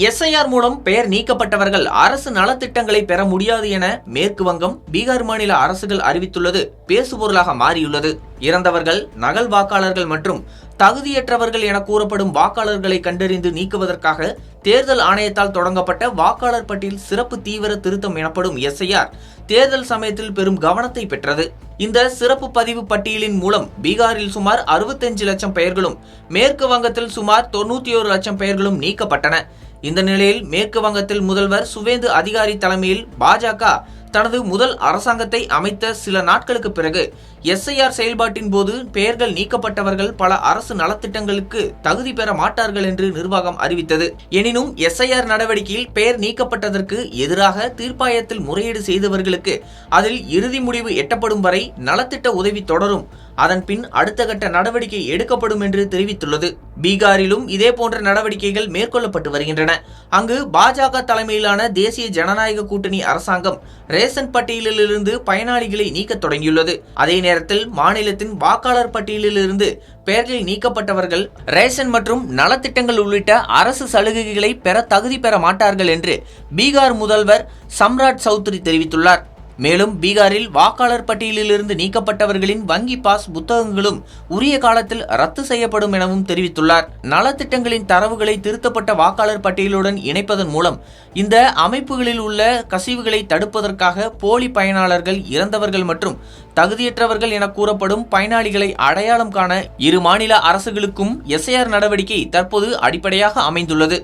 SIR மூலம் பெயர் நீக்கப்பட்டவர்கள் அரசு நலத்திட்டங்களை பெற முடியாது என மேற்கு வங்கம், பீகார் மாநில அரசுகள் அறிவித்துள்ளது பேசுபொருளாக மாறியுள்ளது. இறந்தவர்கள், நகல் வாக்காளர்கள் மற்றும் தகுதியற்றவர்கள் என கூறப்படும் வாக்காளர்களை கண்டறிந்து நீக்குவதற்காக தேர்தல் ஆணையத்தால் தொடங்கப்பட்ட வாக்காளர் பட்டியல் சிறப்பு தீவிர திருத்தம் எனப்படும் எஸ்ஐஆர் தேர்தல் சமயத்தில் பெரும் கவனத்தை பெற்றது. இந்த சிறப்பு பதிவு பட்டியலின் மூலம் பீகாரில் சுமார் 65 லட்சம் பெயர்களும், மேற்கு வங்கத்தில் சுமார் 91 லட்சம் பெயர்களும் நீக்கப்பட்டன. இந்த நிலையில் மேற்கு வங்கத்தில் முதல்வர் சுவேந்து அதிகாரி தலைமையில் பாஜக தனது முதல் அரசாங்கத்தை அமைத்த சில நாட்களுக்கு பிறகு எஸ்ஐஆர் செயல்பாட்டின் போது பெயர்கள் நீக்கப்பட்டவர்கள் பல அரசு நலத்திட்டங்களுக்கு தகுதி பெற மாட்டார்கள் என்று நிர்வாகம் அறிவித்தது. எனினும் எஸ்ஐஆர் நடவடிக்கையில் பெயர் நீக்கப்பட்டதற்கு எதிராக தீர்ப்பாயத்தில் முறையீடு செய்தவர்களுக்கு அதில் இறுதி முடிவு எட்டப்படும் வரை நலத்திட்ட உதவி தொடரும். அதன் பின் அடுத்த கட்ட நடவடிக்கை எடுக்கப்படும் என்று தெரிவித்துள்ளது. பீகாரிலும் இதே போன்ற நடவடிக்கைகள் மேற்கொள்ளப்பட்டு வருகின்றன. அங்கு பாஜக தலைமையிலான தேசிய ஜனநாயக கூட்டணி அரசாங்கம் ரேஷன் பட்டியலிலிருந்து பயனாளிகளை நீக்க தொடங்கியுள்ளது. அதே நேரத்தில் மாநிலத்தின் வாக்காளர் பட்டியலிலிருந்து பெயர்கள் நீக்கப்பட்டவர்கள் ரேஷன் மற்றும் நலத்திட்டங்கள் உள்ளிட்ட அரசு சலுகைகளை பெற தகுதி பெற மாட்டார்கள் என்று பீகார் முதல்வர் சம்ராட் சௌத்ரி தெரிவித்துள்ளார். மேலும் பீகாரில் வாக்காளர் பட்டியலிலிருந்து நீக்கப்பட்டவர்களின் வங்கி பாஸ் புத்தகங்களும் உரிய காலத்தில் ரத்து செய்யப்படும் எனவும் தெரிவித்துள்ளார். நலத்திட்டங்களின் தரவுகளை திருத்தப்பட்ட வாக்காளர் பட்டியலுடன் இணைப்பதன் மூலம் இந்த அமைப்புகளில் உள்ள கசிவுகளை தடுப்பதற்காக போலி பயனாளர்கள், இறந்தவர்கள் மற்றும் தகுதியற்றவர்கள் என கூறப்படும் பயனாளிகளை அடையாளம் காண இரு மாநில அரசுகளுக்கும் எஸ்ஐஆர் நடவடிக்கை தற்போது அடிப்படையாக அமைந்துள்ளது.